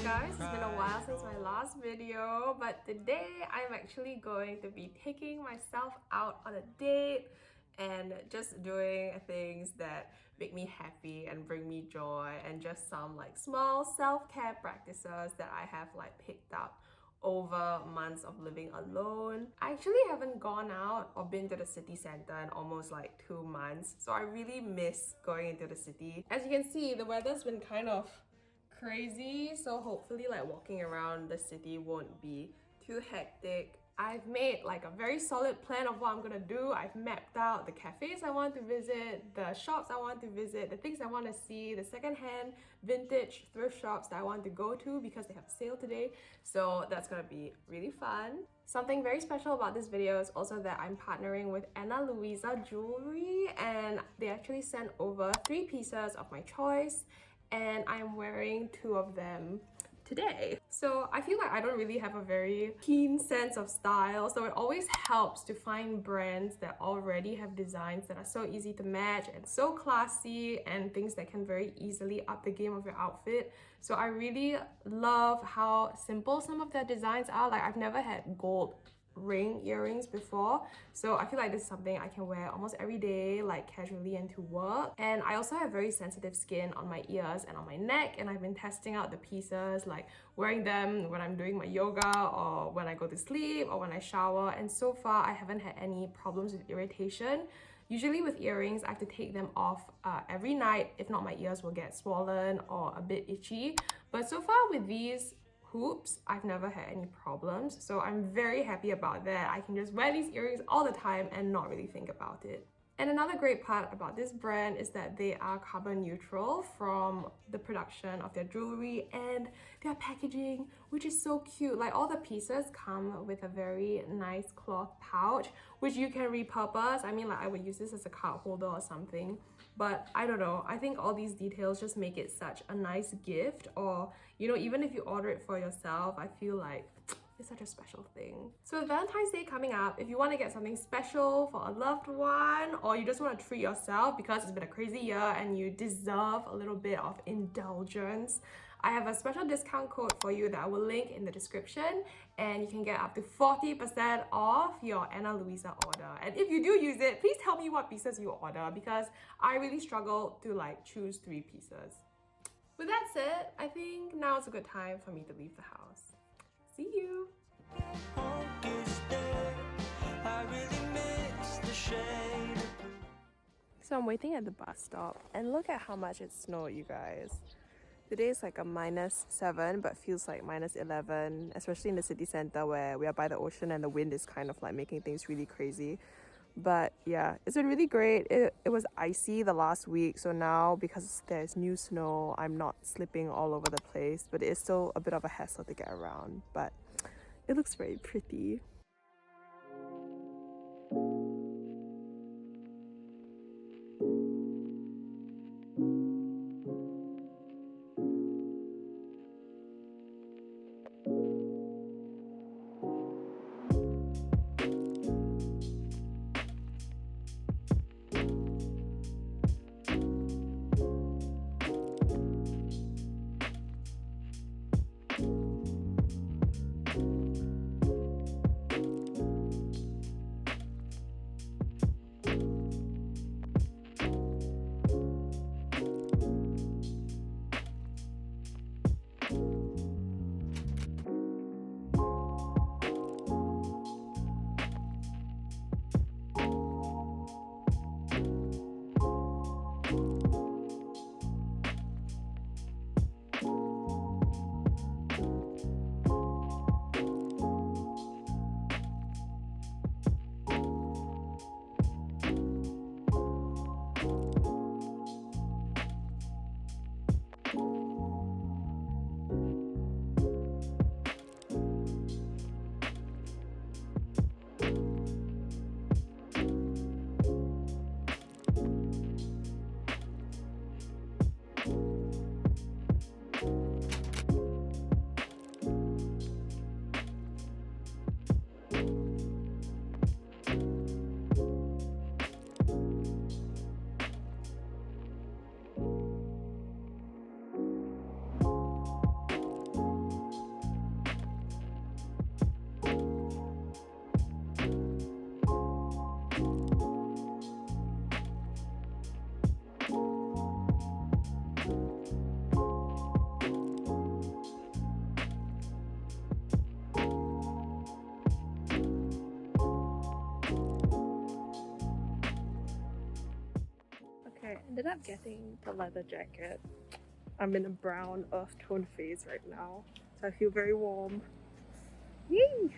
guys, it's been a while since my last video, but today I'm actually going to be taking myself out on a date and just doing things that make me happy and bring me joy, and just some like small self-care practices that I have like picked up over months of living alone. I actually haven't gone out or been to the city center in almost like 2 months, so I really miss going into the city. As you can see, the weather's been kind of crazy, so hopefully like walking around the city won't be too hectic. I've made like a very solid plan of what I'm gonna do. I've mapped out the cafes I want to visit, the shops I want to visit, the things I want to see, the secondhand vintage thrift shops that I want to go to because they have a sale today. So that's gonna be really fun. Something very special about this video is also that I'm partnering with Luisa Jewelry, and they actually sent over 3 pieces of my choice, and I'm wearing 2 of them today. So I feel like I don't really have a very keen sense of style, so it always helps to find brands that already have designs that are so easy to match and so classy, and things that can very easily up the game of your outfit. So I really love how simple some of their designs are. Like, I've never had gold ring earrings before, so I feel like this is something I can wear almost every day, like casually and to work. And I also have very sensitive skin on my ears and on my neck, and I've been testing out the pieces, like wearing them when I'm doing my yoga or when I go to sleep or when I shower, and so far I haven't had any problems with irritation. Usually with earrings, I have to take them off every night. If not, my ears will get swollen or a bit itchy. But so far with these hoops, I've never had any problems, so I'm very happy about that. I can just wear these earrings all the time and not really think about it. And another great part about this brand is that they are carbon neutral from the production of their jewelry and their packaging, which is so cute. Like, all the pieces come with a very nice cloth pouch, which you can repurpose. I mean, like, I would use this as a card holder or something, but I don't know. I think all these details just make it such a nice gift, or, you know, even if you order it for yourself, I feel like it's such a special thing. So with Valentine's Day coming up, if you want to get something special for a loved one, or you just want to treat yourself because it's been a crazy year and you deserve a little bit of indulgence, I have a special discount code for you that I will link in the description, and you can get up to 40% off your Ana Luisa order. And if you do use it, please tell me what pieces you order, because I really struggle to like choose 3 pieces. With that said, I think now is a good time for me to leave the house. See you! So I'm waiting at the bus stop, and look at how much it snowed, you guys. Today is like a -7, but feels like -11, especially in the city center where we are by the ocean and the wind is kind of like making things really crazy. But yeah, it's been really great. It was icy the last week, so now because there's new snow, I'm not slipping all over the place, but it is still a bit of a hassle to get around, but it looks very pretty. ended up getting the leather jacket. I'm in a brown earth tone phase right now, so I feel very warm. Yay!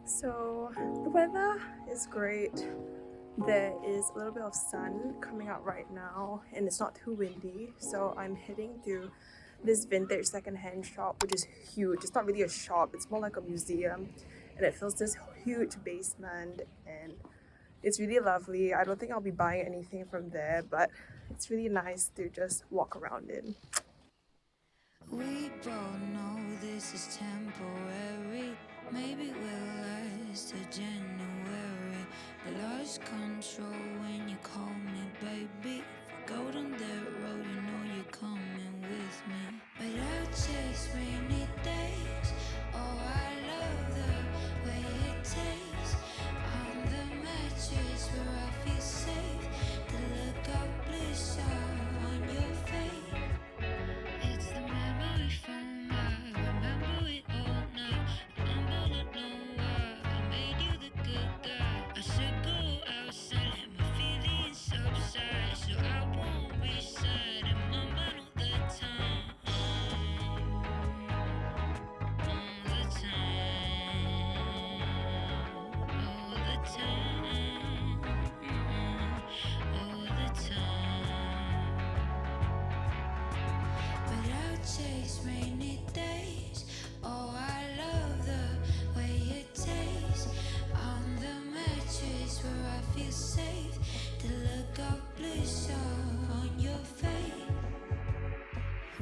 So the weather is great. There is a little bit of sun coming out right now and it's not too windy, so I'm heading to this vintage secondhand shop, which is huge. It's not really a shop, it's more like a museum, and it fills this huge basement and it's really lovely. I don't think I'll be buying anything from there, but it's really nice to just walk around in. We both know this is temporary. Maybe we'll last till January. I lost control when you call me baby. If I go down that road, you know you're coming with me. But I'll chase rainy days. Oh, I love the way it tastes. On the mattress where I feel safe. The look of bliss on your face. It's the memory from I remember it all now. I'm all alone. I made you the good guy. I should go outside, let my feelings subside, so I won't be sad in my mind all the time. All the time. All the time. All the time. But I'll chase rainy days. Oh, I love the way it tastes. On the mattress where I feel safe. The look of bliss on your face.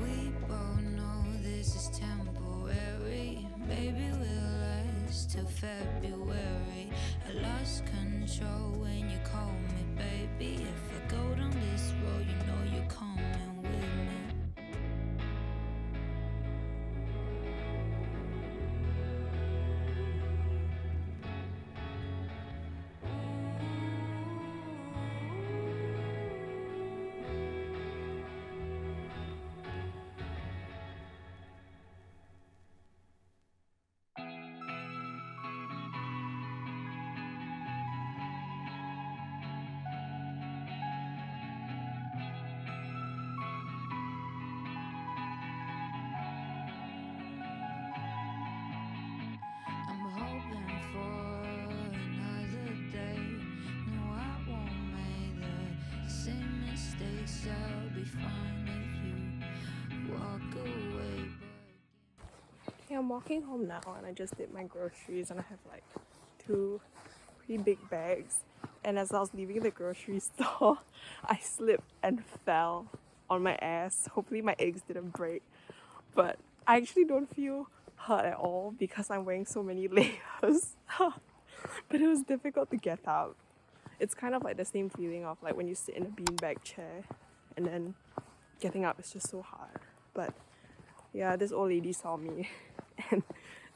We both know this is temporary. Maybe we'll last till February. I lost control when you call me baby. If I go down this road, you know you're coming with me. I'm hoping for another day. No, I won't make the same mistakes. I'll be fine if you walk away. Okay, I'm walking home now and I just did my groceries and I have like 2 pretty big bags. And as I was leaving the grocery store, I slipped and fell on my ass. Hopefully my eggs didn't break. But I actually don't feel hurt at all because I'm wearing so many layers. But it was difficult to get up. It's kind of like the same feeling of like when you sit in a beanbag chair and then getting up is just so hard. But yeah, this old lady saw me and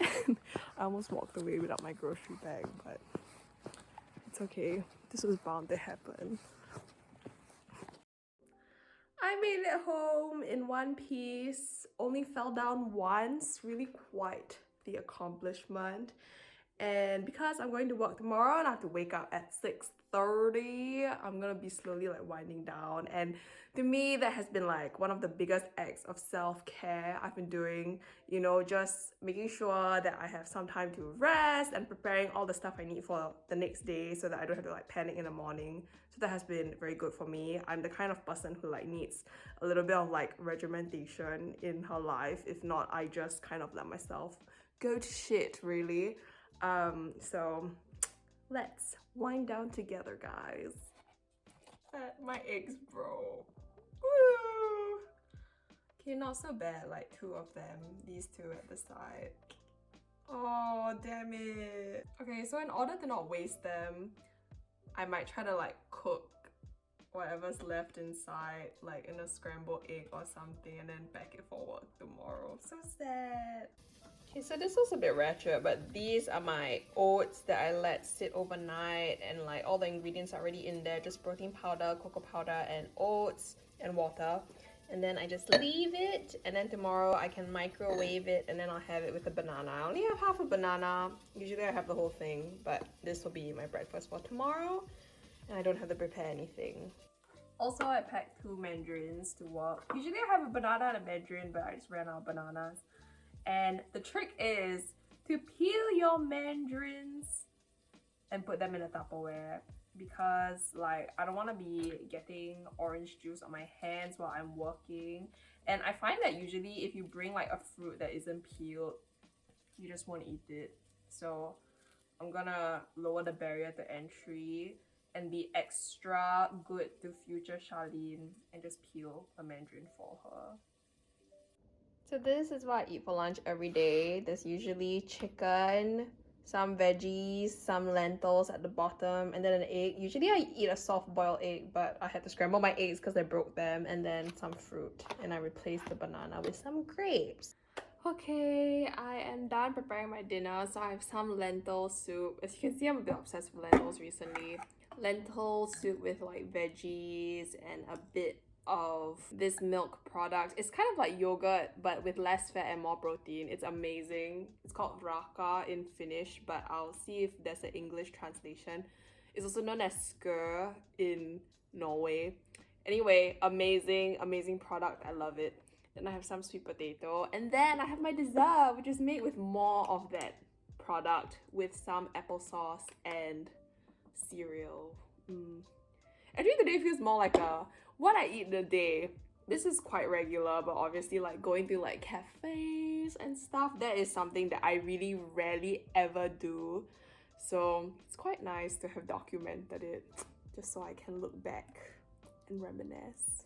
I almost walked away without my grocery bag, but it's okay. This was bound to happen. I made it home in one piece, only fell down once, really quite the accomplishment. And because I'm going to work tomorrow and I have to wake up at 6:30, I'm gonna be slowly like winding down. And to me, that has been like one of the biggest acts of self-care I've been doing, you know, just making sure that I have some time to rest and preparing all the stuff I need for the next day so that I don't have to like panic in the morning. So that has been very good for me. I'm the kind of person who like needs a little bit of like regimentation in her life. If not, I just kind of let myself go to shit, really. So let's wind down together, guys. My eggs broke. Woo! Okay, not so bad, like 2 of them, these 2 at the side. Oh, damn it. Okay, so in order to not waste them, I might try to like cook whatever's left inside, like in a scrambled egg or something, and then pack it for work tomorrow. So sad. Okay, so this was a bit ratchet, but these are my oats that I let sit overnight, and like all the ingredients are already in there, just protein powder, cocoa powder, and oats and water. And then I just leave it, and then tomorrow I can microwave it, and then I'll have it with a banana. I only have half a banana. Usually I have the whole thing, but this will be my breakfast for tomorrow, and I don't have to prepare anything. Also, I packed 2 mandarins to work. Usually I have a banana and a mandarin, but I just ran out of bananas. And the trick is to peel your mandarins and put them in a Tupperware, because like I don't want to be getting orange juice on my hands while I'm working. And I find that usually if you bring like a fruit that isn't peeled, you just won't eat it. So I'm gonna lower the barrier to entry and be extra good to future Charlene and just peel a mandarin for her. So this is what I eat for lunch every day. There's usually chicken, some veggies, some lentils at the bottom, and then an egg. Usually I eat a soft-boiled egg, but I had to scramble my eggs because I broke them, and then some fruit. And I replaced the banana with some grapes. Okay, I am done preparing my dinner. So I have some lentil soup. As you can see, I'm a bit obsessed with lentils recently. Lentil soup with like veggies and a bit of this milk product. It's kind of like yogurt but with less fat and more protein. It's amazing. It's called raka in Finnish, but I'll see if there's an English translation. It's also known as skyr in Norway. Anyway, amazing product. I love it. Then I have some sweet potato, and then I have my dessert, which is made with more of that product with some applesauce and cereal. Actually, today feels more like what I eat in a day. This is quite regular, but obviously like going to like cafes and stuff, that is something that I really rarely ever do. So it's quite nice to have documented it, just so I can look back and reminisce.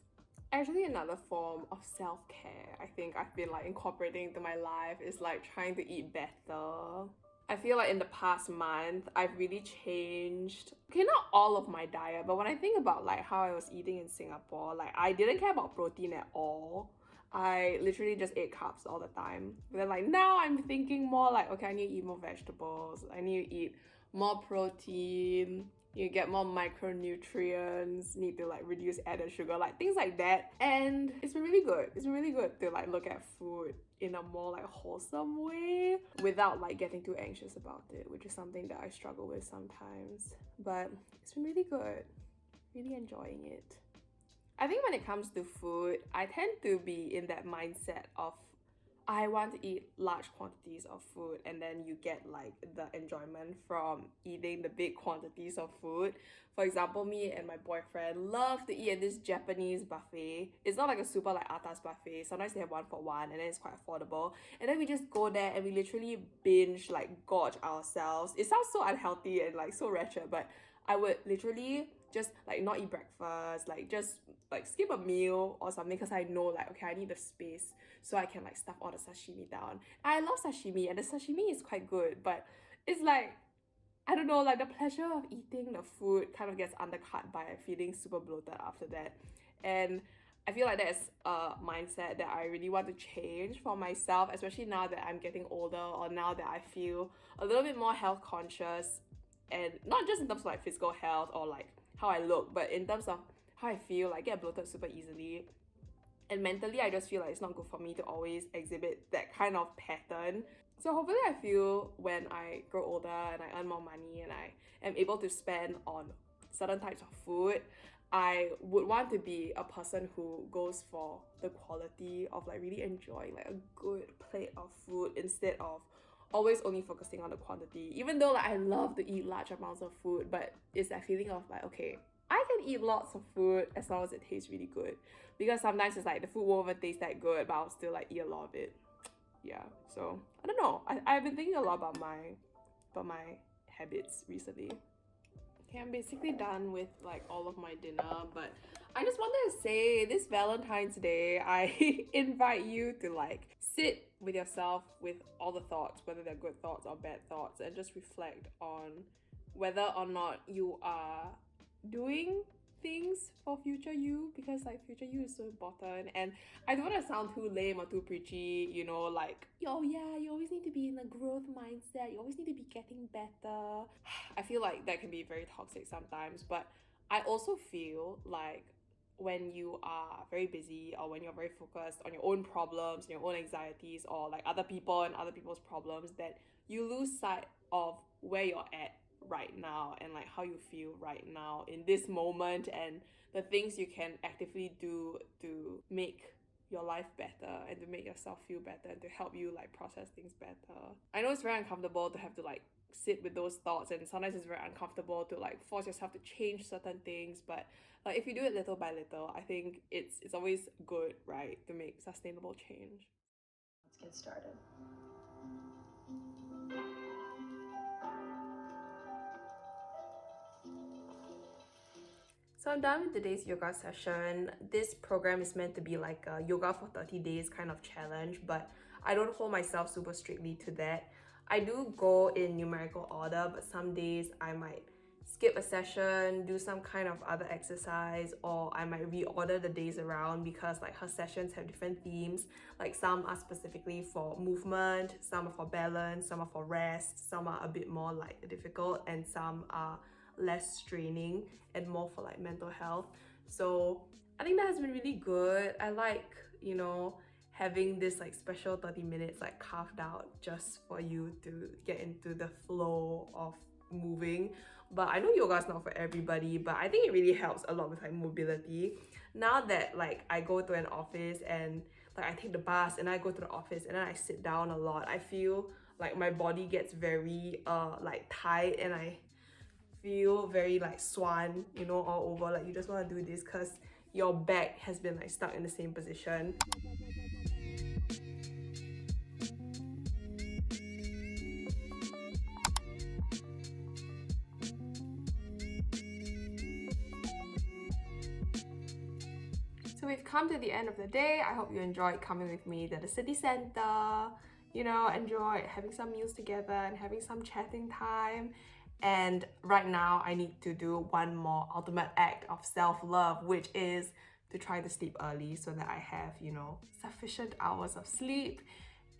Actually, another form of self-care I think I've been like incorporating into my life is like trying to eat better. I feel like in the past month, I've really changed, okay, not all of my diet, but when I think about like how I was eating in Singapore, like I didn't care about protein at all. I literally just ate carbs all the time. But then like now I'm thinking more like, okay, I need to eat more vegetables. I need to eat more protein. You get more micronutrients, need to like reduce added sugar, like things like that. And it's been really good. It's been really good to like look at food in a more like wholesome way without like getting too anxious about it, which is something that I struggle with sometimes. But it's been really good. Really enjoying it. I think when it comes to food, I tend to be in that mindset of I want to eat large quantities of food, and then you get like the enjoyment from eating the big quantities of food. For example, me and my boyfriend love to eat at this Japanese buffet. It's not like a super like atas buffet. Sometimes they have 1 for 1, and then it's quite affordable. And then we just go there and we literally binge, like gorge ourselves. It sounds so unhealthy and like so wretched, but I would literally just like not eat breakfast, like just like skip a meal or something, because I know like, okay, I need the space so I can like stuff all the sashimi down. I love sashimi, and the sashimi is quite good, but it's like, I don't know, like the pleasure of eating the food kind of gets undercut by feeling super bloated after that. And I feel like that's a mindset that I really want to change for myself, especially now that I'm getting older, or now that I feel a little bit more health conscious, and not just in terms of like physical health or like how I look, but in terms of how I feel. I get bloated super easily, and mentally I just feel like it's not good for me to always exhibit that kind of pattern. So hopefully I feel when I grow older and I earn more money and I am able to spend on certain types of food, I would want to be a person who goes for the quality of like really enjoying like a good plate of food instead of always only focusing on the quantity. Even though like I love to eat large amounts of food, but it's that feeling of like, okay, I can eat lots of food as long as it tastes really good. Because sometimes it's like the food won't even taste that good, but I'll still like eat a lot of it. Yeah, so I don't know. I've been thinking a lot about my habits recently. Okay, I'm basically done with like all of my dinner, but I just wanted to say this Valentine's Day, I invite you to like sit with yourself with all the thoughts, whether they're good thoughts or bad thoughts, and just reflect on whether or not you are doing things for future you, because like future you is so important. And I don't want to sound too lame or too preachy, you know, like, oh yeah, you always need to be in a growth mindset, you always need to be getting better. I feel like that can be very toxic sometimes, but I also feel like when you are very busy or when you're very focused on your own problems, your own anxieties, or like other people and other people's problems, that you lose sight of where you're at right now and like how you feel right now in this moment, and the things you can actively do to make your life better and to make yourself feel better and to help you like process things better. I know it's very uncomfortable to have to like sit with those thoughts, and sometimes it's very uncomfortable to like force yourself to change certain things, but like if you do it little by little, I think it's always good, right, to make sustainable change. Let's get started. So I'm done with today's yoga session. This program is meant to be like a yoga for 30 days kind of challenge, but I don't hold myself super strictly to that. I do go in numerical order, but some days I might skip a session, do some kind of other exercise, or I might reorder the days around because like her sessions have different themes. Like some are specifically for movement, some are for balance, some are for rest, some are a bit more like difficult, and some are less straining and more for like mental health. So I think that has been really good. I like, you know, having this like special 30 minutes like carved out just for you to get into the flow of moving. But I know yoga is not for everybody, but I think it really helps a lot with like mobility. Now that like I go to an office and like I take the bus and I go to the office and then I sit down a lot, I feel like my body gets very like tight, and I feel very like swan, you know, all over. Like you just want to do this because your back has been like stuck in the same position. So we've come to the end of the day. I hope you enjoyed coming with me to the city center, you know, enjoyed having some meals together and having some chatting time. And right now I need to do one more ultimate act of self-love, which is to try to sleep early so that I have, you know, sufficient hours of sleep.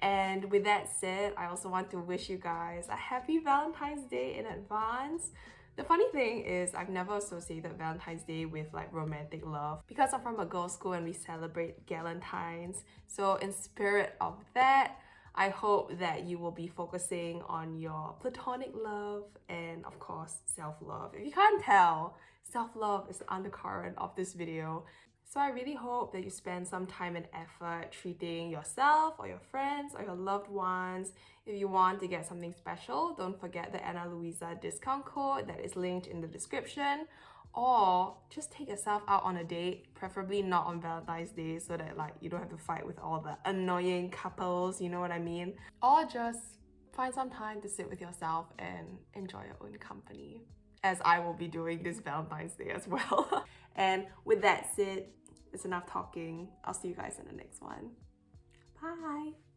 And with that said, I also want to wish you guys a happy Valentine's Day in advance. The funny thing is I've never associated Valentine's Day with like romantic love because I'm from a girls' school and we celebrate galentines. So in spirit of that, I hope that you will be focusing on your platonic love and of course self-love. If you can't tell, self-love is the undercurrent of this video. So I really hope that you spend some time and effort treating yourself or your friends or your loved ones. If you want to get something special, don't forget the Ana Luisa discount code that is linked in the description. Or just take yourself out on a date, preferably not on Valentine's Day so that like you don't have to fight with all the annoying couples, you know what I mean? Or just find some time to sit with yourself and enjoy your own company, as I will be doing this Valentine's Day as well. And with that said, it's enough talking. I'll see you guys in the next one. Bye!